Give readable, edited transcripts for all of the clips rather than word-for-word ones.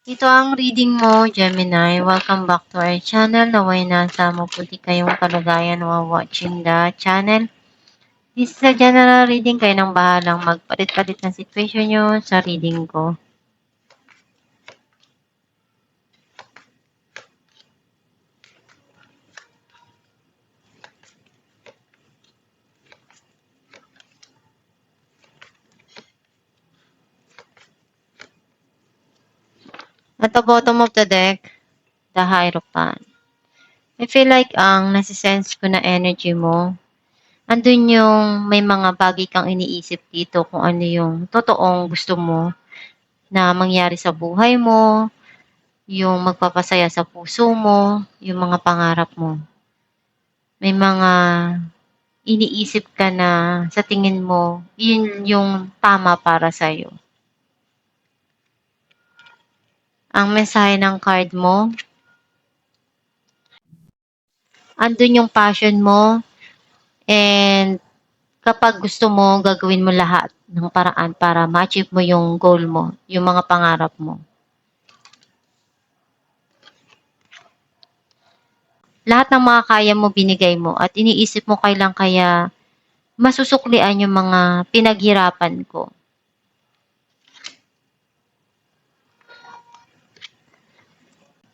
Ito ang reading mo, Gemini. Welcome back to our channel. Naway nasa mabuti kayong kalagayan while watching the channel. This is a general reading. Kayo nang bahalang magpalit-palit ng situation nyo sa reading ko. At the bottom of the deck, the Hierophant. I feel like ang nasisense ko na energy mo, andun yung may mga bagay kang iniisip dito kung ano yung totoong gusto mo na mangyari sa buhay mo, yung magpapasaya sa puso mo, yung mga pangarap mo. May mga iniisip ka na sa tingin mo, yun yung tama para sa'yo. Ang mensahe ng card mo, andun yung passion mo, and kapag gusto mo, gagawin mo lahat ng paraan para ma-achieve mo yung goal mo, yung mga pangarap mo. Lahat ng mga kaya mo, binigay mo, at iniisip mo kailan kaya masusuklian yung mga pinaghirapan ko.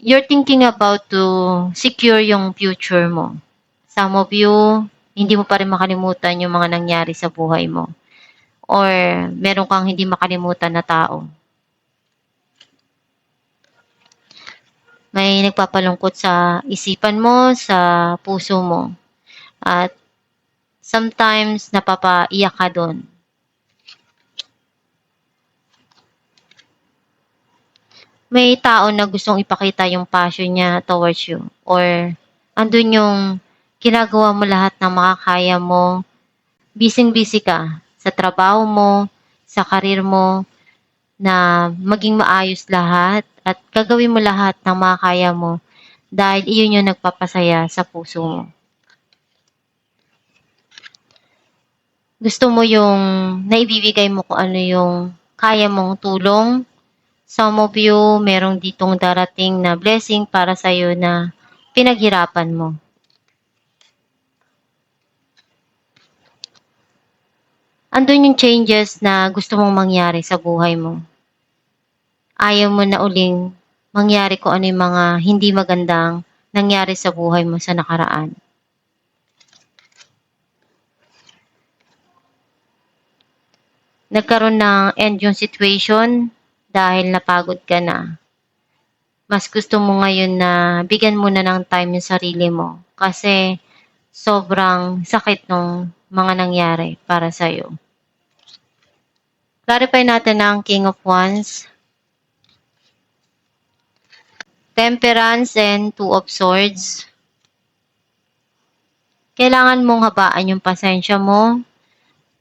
You're thinking about to secure yung future mo. Some of you, hindi mo pa rin makalimutan yung mga nangyari sa buhay mo. Or meron kang hindi makalimutan na tao. May nagpapalungkot sa isipan mo, sa puso mo. At sometimes napapaiyak ka doon. May tao na gustong ipakita yung passion niya towards you. Or andun yung ginagawa mo lahat ng makakaya mo. Busy-busy ka sa trabaho mo, sa karir mo, na maging maayos lahat at gagawin mo lahat ng makakaya mo dahil iyon yung nagpapasaya sa puso mo. Gusto mo yung naibibigay mo kung ano yung kaya mong tulong. Some of you, merong ditong darating na blessing para sa'yo na pinaghirapan mo. Andun yung changes na gusto mong mangyari sa buhay mo. Ayaw mo na uling mangyari kung ano yung mga hindi magandang nangyari sa buhay mo sa nakaraan. Nagkaroon ng end yung situation dahil napagod ka na. Mas gusto mo ngayon na bigyan mo na ng time yung sarili mo kasi sobrang sakit ng mga nangyari para sa'yo. Clarify natin ang King of Wands, Temperance, and Two of Swords. Kailangan mong habaan yung pasensya mo.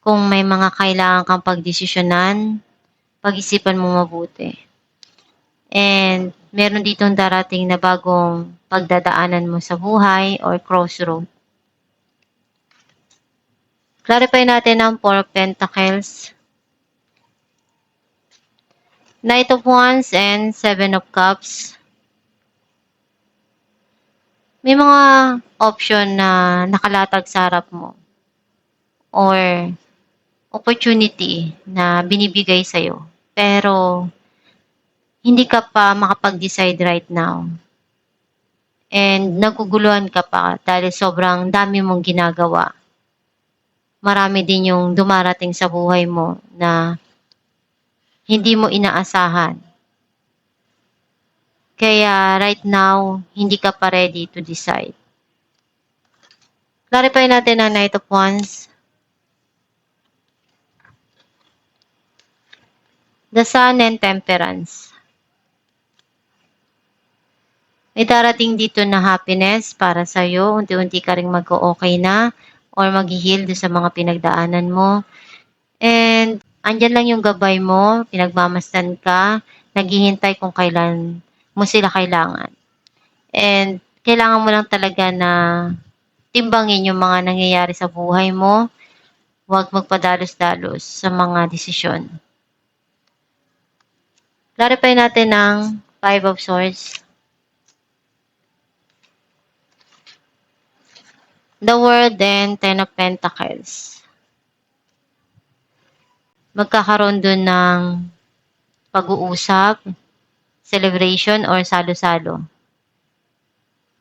Kung may mga kailangan kang pagdesisyonan, pag-isipan mo mabuti. And meron ditong darating na bagong pagdadaanan mo sa buhay or crossroad. Clarify natin ang Four of Pentacles, Knight of Wands, and Seven of Cups. May mga option na nakalatag sa harap mo or opportunity na binibigay sa'yo. Pero hindi ka pa makapag-decide right now. And naguguluhan ka pa dahil sobrang dami mong ginagawa. Marami din yung dumarating sa buhay mo na hindi mo inaasahan. Kaya right now, hindi ka pa ready to decide. Clarify natin ang Knight of Wands, the Sun, and Temperance. May darating dito na happiness para sa'yo. Unti-unti ka rin mag-okay na or mag-heal sa mga pinagdaanan mo. And andyan lang yung gabay mo, pinagmamasdan ka, naghihintay kung kailan mo sila kailangan. And kailangan mo lang talaga na timbangin yung mga nangyayari sa buhay mo. Huwag magpadalos-dalos sa mga desisyon. Clarify natin ang Five of Swords, the World, and Ten of Pentacles. Magkakaroon dun ng pag-uusap, celebration, or salo-salo.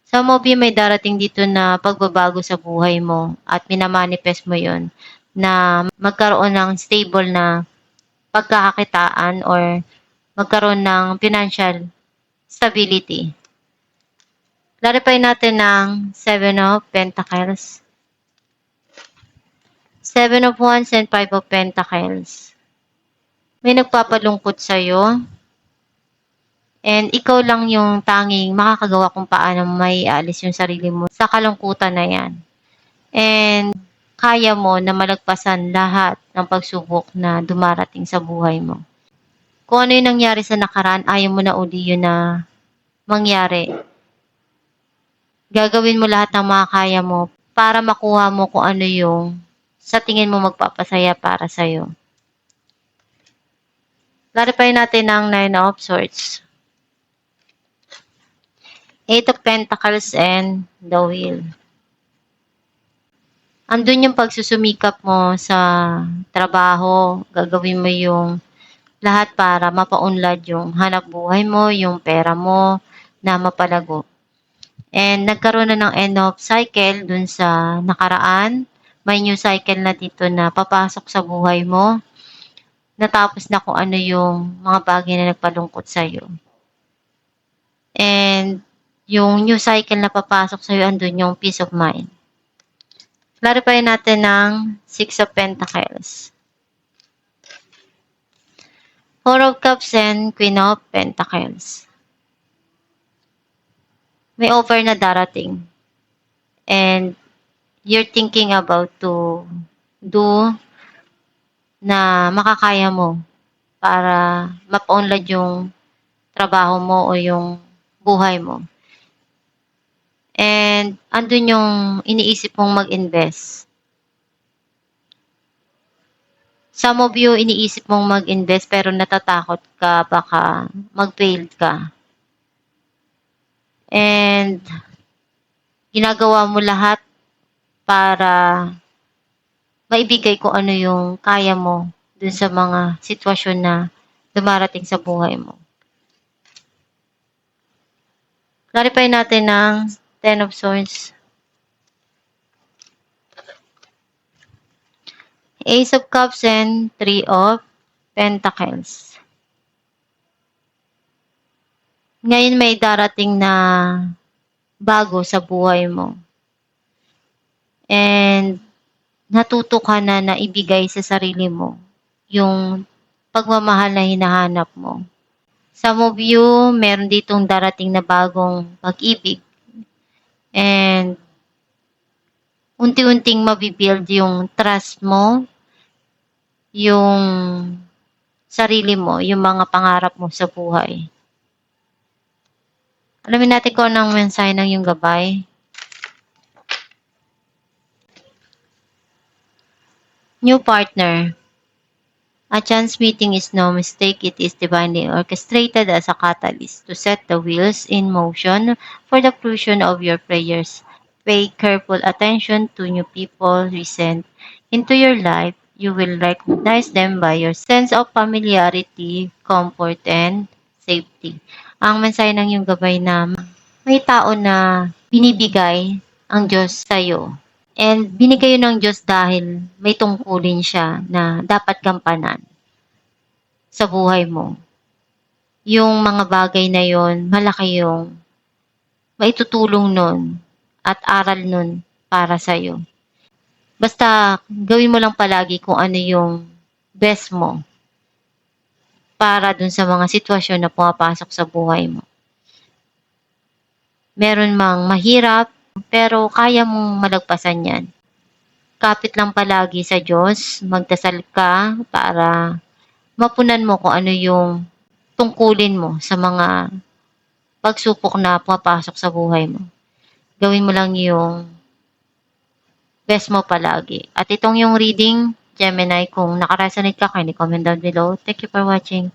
Some of you may darating dito na pagbabago sa buhay mo at minamanifest mo yon na magkaroon ng stable na pagkakakitaan or magkaroon ng financial stability. Clarify natin ng Seven of Pentacles, Seven of Wands, and Five of Pentacles. May nagpapalungkot sa'yo. And ikaw lang yung tanging makakagawa kung paano may alis yung sarili mo sa kalungkutan na yan. And kaya mo na malagpasan lahat ng pagsubok na dumarating sa buhay mo. Kung ano yung nangyari sa nakaraan, ayaw mo na uli yun na mangyari. Gagawin mo lahat ng makakaya mo para makuha mo kung ano yung sa tingin mo magpapasaya para sa'yo. Clarify natin ang Nine of Swords, Eight of Pentacles, and the Wheel. Andun yung pagsusumikap mo sa trabaho, gagawin mo yung lahat para mapaunlad yung hanap buhay mo, yung pera mo na mapalago. And nagkaroon na ng end of cycle dun sa nakaraan. May new cycle na dito na papasok sa buhay mo. Natapos na kung ano yung mga bagay na nagpalungkot sa'yo. And yung new cycle na papasok sa'yo, andun yung peace of mind. Clarify natin ng Six of Pentacles, Four of Cups, and Queen of Pentacles. May offer na darating. And you're thinking about to do na makakaya mo para mapaunlad yung trabaho mo o yung buhay mo. And andun yung iniisip mong mag-invest. Some of you, iniisip mong mag-invest pero natatakot ka, baka mag-failed ka. And ginagawa mo lahat para maibigay kung ano yung kaya mo dun sa mga sitwasyon na dumarating sa buhay mo. Clarify natin ng Ten of Swords, Ace of Cups, and Three of Pentacles. Ngayon may darating na bago sa buhay mo. And natuto ka na ibigay sa sarili mo yung pagmamahal na hinahanap mo. Some of you, meron ditong darating na bagong pag-ibig. And unti-unting mabibuild yung trust mo, yung sarili mo, yung mga pangarap mo sa buhay. Alamin natin kung anong mensahe ng yung gabay. New partner. A chance meeting is no mistake. It is divinely orchestrated as a catalyst to set the wheels in motion for the fruition of your prayers. Pay careful attention to new people recent into your life. You will recognize them by your sense of familiarity, comfort, and safety. Ang mensahe ng yung gabay na may tao na binibigay ang Diyos sa'yo. And binigay yun ng Diyos dahil may tungkulin siya na dapat gampanan sa buhay mo. Yung mga bagay na yon, malaki yung maitutulong nun at aral nun para sa'yo. Basta gawin mo lang palagi kung ano yung best mo para dun sa mga sitwasyon na pumapasok sa buhay mo. Meron mang mahirap, pero kaya mong malagpasan yan. Kapit lang palagi sa Diyos, magdasal ka para mapunan mo kung ano yung tungkulin mo sa mga pagsupok na pumapasok sa buhay mo. Gawin mo lang yung best mo palagi. At itong yung reading, Gemini, kung nakaresonate ka, kindly comment down below. Thank you for watching.